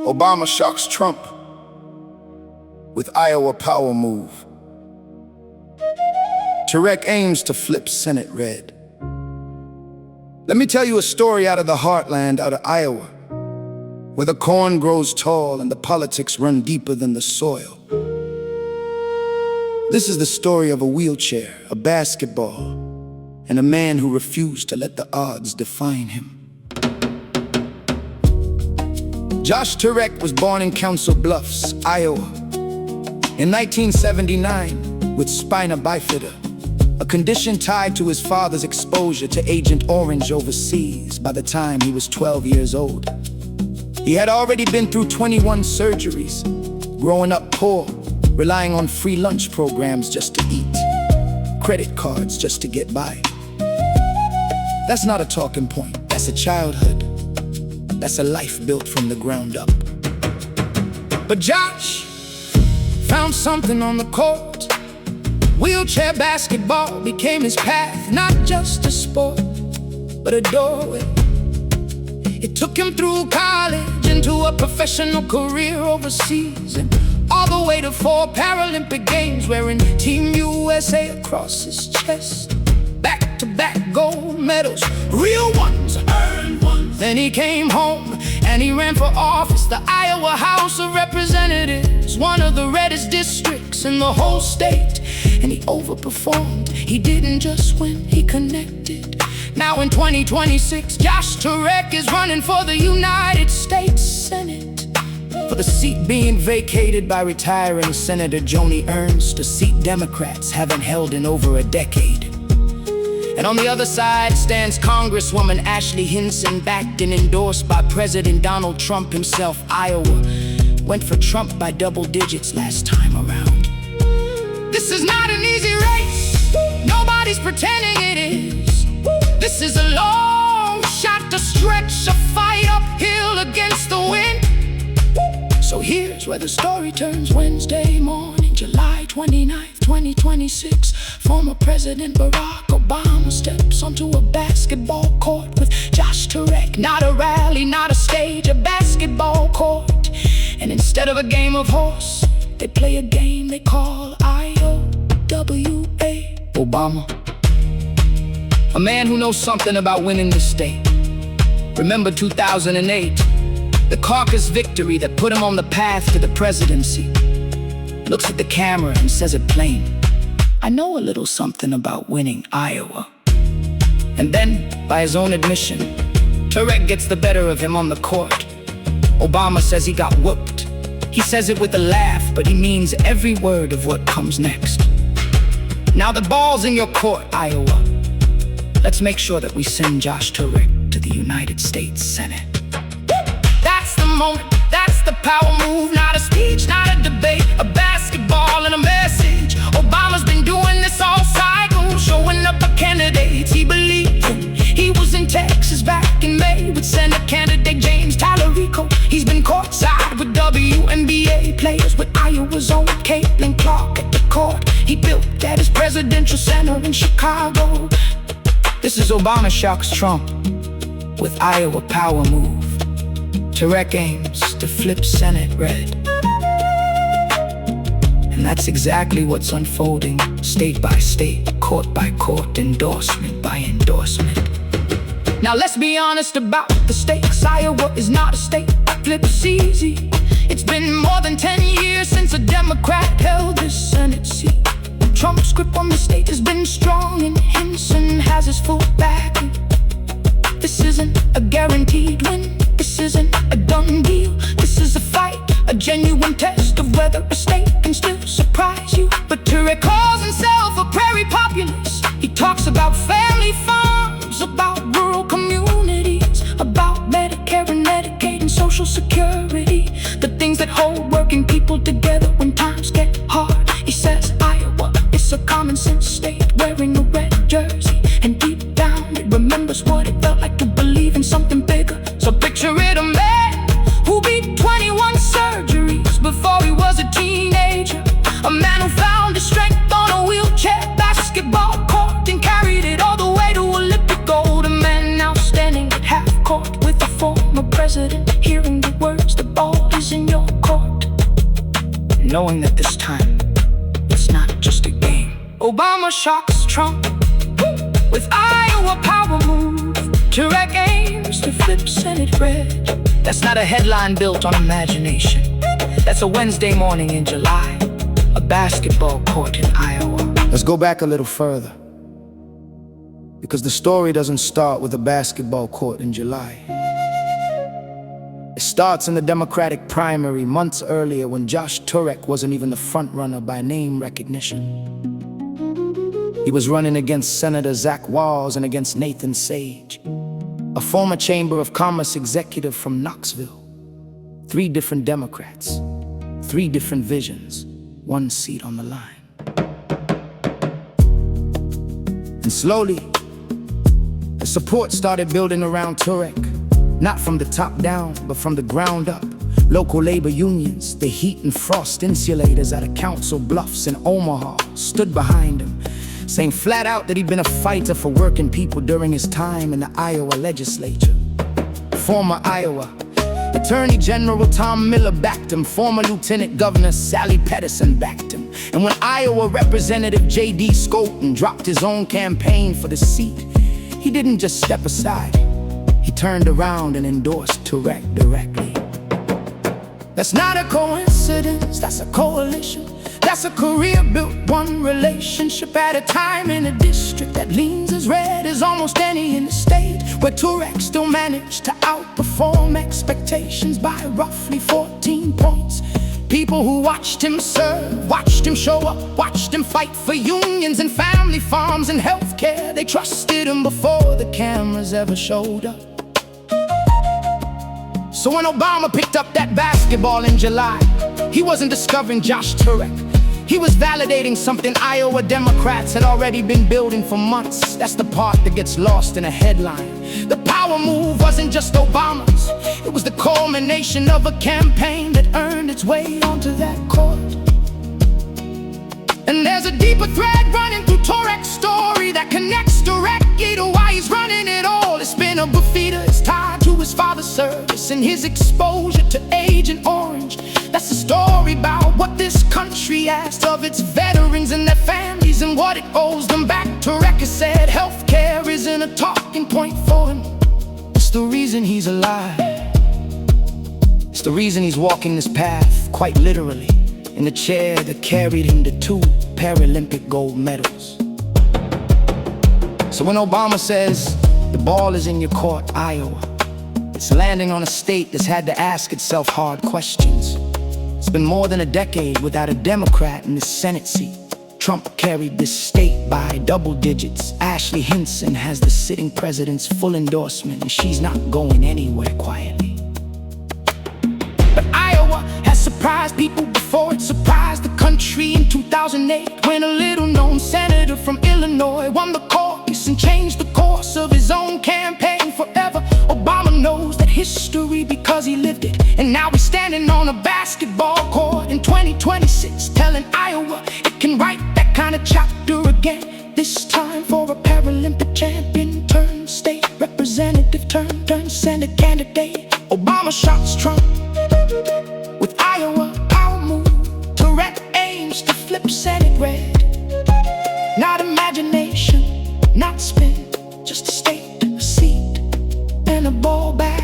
Obama shocks Trump with Iowa power move. Turek aims to flip Senate red. Let me tell you a story out of the heartland, out of Iowa, where the corn grows tall and the politics run deeper than the soil. This is the story of a wheelchair, a basketball, and a man who refused to let the odds define him. Josh Turek was born in Council Bluffs, Iowa, in 1979 with Spina Bifida, a condition tied to his father's exposure to Agent Orange overseas by the time he was 12 years old. He had already been through 21 surgeries, growing up poor, relying on free lunch programs just to eat, credit cards just to get by. That's not a talking point, that's a childhood. That's a life built from the ground up. But Josh found something on the court. Wheelchair basketball became his path, not just a sport, but a doorway. It took him through college, into a professional career overseas, and all the way to 4 Paralympic Games, wearing Team USA across his chest. Back-to-back gold medals, real ones, earned ones. Then he came home and he ran for office, the Iowa House of Representatives, one of the reddest districts in the whole state. And he overperformed. He didn't just win, he connected. Now in 2026, Josh Turek is running for the United States Senate, for the seat being vacated by retiring Senator Joni Ernst, a seat Democrats haven't held in over a decade. And on the other side stands Congresswoman Ashley Hinson, backed and endorsed by President Donald Trump himself. Iowa went for Trump by double digits last time around. This is not an easy race, nobody's pretending it is. This is a long shot to stretch a fight uphill against the wind. So here's where the story turns. Wednesday morning, July 29th, 2026. Former President Barack Obama steps onto a basketball court with Josh Turek. Not a rally, not a stage, a basketball court. And instead of a game of horse, they play a game they call IOWA. Obama, a man who knows something about winning the state. Remember 2008, the caucus victory that put him on the path to the presidency. Looks at the camera and says it plain: I know a little something about winning Iowa. And then, by his own admission, Turek gets the better of him on the court. Obama says he got whooped. He says it with a laugh, but he means every word of what comes next. Now the ball's in your court, Iowa. Let's make sure that we send Josh Turek to the United States Senate. That's the moment, that's the power move. Not a speech, not a debate, a basketball and a message. Obama's been doing this all cycle, showing up a candidate he believed in. He was in Texas back in May with Senate candidate James Talarico. He's been courtside with WNBA players, with Iowa's own Caitlin Clark at the court he built at his presidential center in Chicago. This is Obama shocks Trump with Iowa power move. Turek aims to flip Senate red. And that's exactly what's unfolding, state by state, court by court, endorsement by endorsement. Now let's be honest about the stakes. Iowa is not a state that flips easy. It's been more than 10 years since a Democrat held this Senate seat. Trump's grip on the state has been strong, and Hinson has his full backing. This isn't a guaranteed win, this isn't a done deal. This is a fight, a genuine test of whether a state can still surprise you. But Turek calls himself a prairie populist. He talks about family farms, about rural communities, about Medicare and Medicaid and Social Security, the things that hold working people together when times get hard. He says Iowa is a common sense state wearing a red jersey, and deep down it remembers what it felt like to believe in something bigger. So picture it, a man who beat 21 surgeries before he was a teenager, a man who found his strength on a wheelchair basketball court and carried it all the way to Olympic gold. A man now standing at half court with a former president, hearing the words, the ball is knowing that this time, it's not just a game. Obama shocks Trump with Iowa power move. Turek aims to flip Senate red. That's not a headline built on imagination. That's a Wednesday morning in July, a basketball court in Iowa. Let's go back a little further, because the story doesn't start with a basketball court in July. It starts in the Democratic primary months earlier, when Josh Turek wasn't even the front runner by name recognition. He was running against Senator Zach Walz and against Nathan Sage, a former Chamber of Commerce executive from Knoxville. 3 different Democrats, 3 different visions, 1 seat on the line. And slowly, the support started building around Turek, not from the top down, but from the ground up. Local labor unions, the heat and frost insulators out of Council Bluffs in Omaha, stood behind him, saying flat out that he'd been a fighter for working people during his time in the Iowa Legislature. Former Iowa Attorney General Tom Miller backed him. Former Lieutenant Governor Sally Pedersen backed him. And when Iowa Representative J.D. Skolton dropped his own campaign for the seat, he didn't just step aside. He turned around and endorsed Turek directly. That's not a coincidence, that's a coalition. That's a career built one relationship at a time, in a district that leans as red as almost any in the state, where Turek still managed to outperform expectations by roughly 14 points. People who watched him serve, watched him show up, watched him fight for unions and family farms and healthcare. They trusted him before the cameras ever showed up. So when Obama picked up that basketball in July, he wasn't discovering Josh Turek. He was validating something Iowa Democrats had already been building for months. That's the part that gets lost in a headline. The power move wasn't just Obama's. It was the culmination of a campaign that earned its way onto that court. And there's a deeper thread running through Turek's story that connects directly to why he's running it all. His Spina Bifida is tied to his father's service and his exposure to Agent Orange. That's a story about what this country asked of its veterans and their families, and what it owes them back. Turek has said healthcare isn't a talking point for him. It's the reason he's alive. It's the reason he's walking this path, quite literally, in the chair that carried him to 2 Paralympic gold medals. So when Obama says the ball is in your court, Iowa, it's landing on a state that's had to ask itself hard questions. It's been more than a decade without a Democrat in the Senate seat. Trump carried this state by double digits. Ashley Hinson has the sitting president's full endorsement, and she's not going anywhere quietly. But Iowa has surprised people before it surprised the country in 2008, when a little-known senator from Illinois won the caucus and changed the course of his own campaign forever. Obama knows that history because he lived it, and now he's standing on a basketball court in 2026, telling Iowa it can write that kind of chapter again. This time for a Paralympic champion turned state representative turned Senate candidate. Obama shocks Trump with Iowa power move. Turek aims to flip Senate red. Not imagination, not spin, just a state, a seat, and a ball back.